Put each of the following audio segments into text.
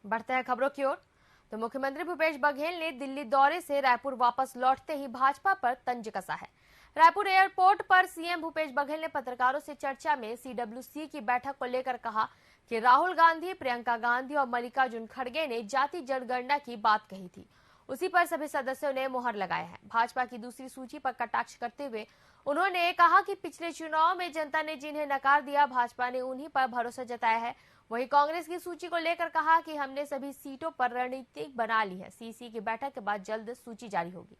बढ़ते हैं खबरों की ओर। तो मुख्यमंत्री भूपेश बघेल ने दिल्ली दौरे से रायपुर वापस लौटते ही भाजपा पर तंज कसा है। रायपुर एयरपोर्ट पर सीएम भूपेश बघेल ने पत्रकारों से चर्चा में सीडब्ल्यूसी की बैठक को लेकर कहा कि राहुल गांधी, प्रियंका गांधी और मल्लिकार्जुन खड़गे ने जाति जनगणना की बात कही थी, उसी पर सभी सदस्यों ने मुहर लगाया है। भाजपा की दूसरी सूची पर कटाक्ष करते हुए उन्होंने कहा कि पिछले चुनाव में जनता ने जिन्हें नकार दिया, भाजपा ने उन्हीं पर भरोसा जताया है। वहीं कांग्रेस की सूची को लेकर कहा कि हमने सभी सीटों पर रणनीति बना ली है, सीसी की बैठक के बाद जल्द सूची जारी होगी।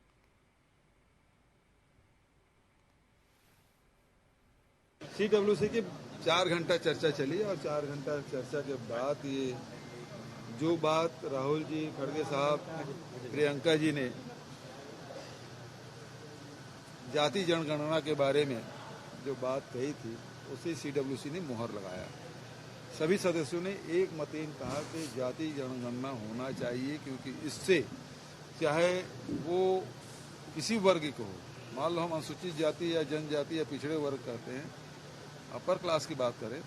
सीडब्ल्यूसी की 4 घंटा चर्चा चली और 4 घंटा चर्चा के बाद ये जो बात राहुल जी, खड़गे साहब, प्रियंका जी ने जाति जनगणना के बारे में जो बात कही थी, उसे सीडब्ल्यूसी ने मुहर लगाया। सभी सदस्यों ने एक मतेन कहा कि जाति जनगणना होना चाहिए, क्योंकि इससे चाहे वो किसी वर्ग को हो, मान लो हम अनुसूचित जाति या जनजाति या पिछड़े वर्ग कहते हैं, अपर क्लास की बात करें,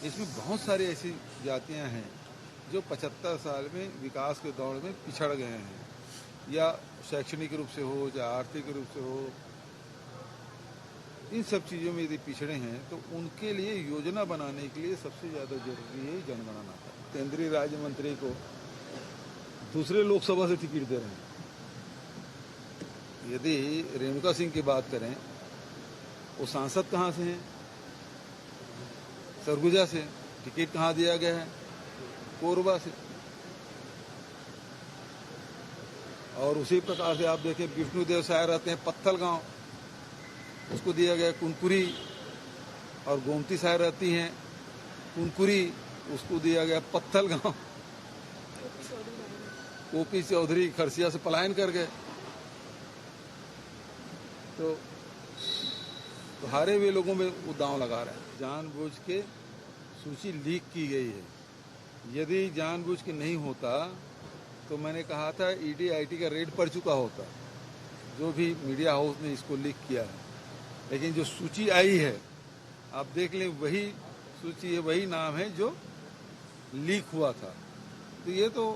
इसमें बहुत सारी ऐसी जातियां हैं जो 75 साल में विकास के दौर में पिछड़ गए हैं, या शैक्षणिक रूप से हो या आर्थिक रूप से हो, इन सब चीजों में यदि पिछड़े हैं तो उनके लिए योजना बनाने के लिए सबसे ज्यादा जरूरी है जनगणना। केंद्रीय राज्य मंत्री को दूसरे लोकसभा से टिकट दे रहे हैं। यदि रेणुका सिंह की बात करें, वो सांसद कहां से हैं? सरगुजा से। टिकट कहां दिया गया है? कोरबा से। और उसी प्रकार से आप देखें, विष्णुदेव साय रहते हैं पत्थल गांव, उसको दिया गया कुनकुरी। और गोमती साय रहती हैं कुनकुरी, उसको दिया गया पत्थल गांव। ओपी चौधरी खरसिया से पलायन कर गए। तो हारे हुए लोगों में वो दांव लगा रहे हैं। जानबूझ के सूची लीक की गई है। यदि जानबूझ के नहीं होता तो मैंने कहा था ईडी आईटी का रेड पड़ चुका होता, जो भी मीडिया हाउस ने इसको लीक किया है। लेकिन जो सूची आई है, आप देख लें, वही सूची है, वही नाम है जो लीक हुआ था। तो ये तो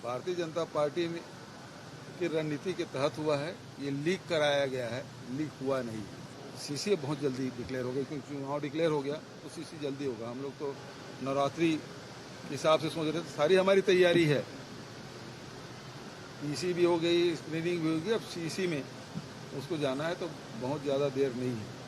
भारतीय जनता पार्टी में की रणनीति के तहत हुआ है, ये लीक कराया गया है, लीक हुआ नहीं। सीसी बहुत जल्दी डिक्लेयर हो गई, क्योंकि चुनाव डिक्लेयर हो गया तो सीसी जल्दी होगा। हम लोग तो नवरात्रि के हिसाब से सोच रहे थे, सारी हमारी तैयारी है। पीसी भी हो गई, स्क्रीनिंग भी होगी, अब सीसी में उसको जाना है तो बहुत ज्यादा देर नहीं है।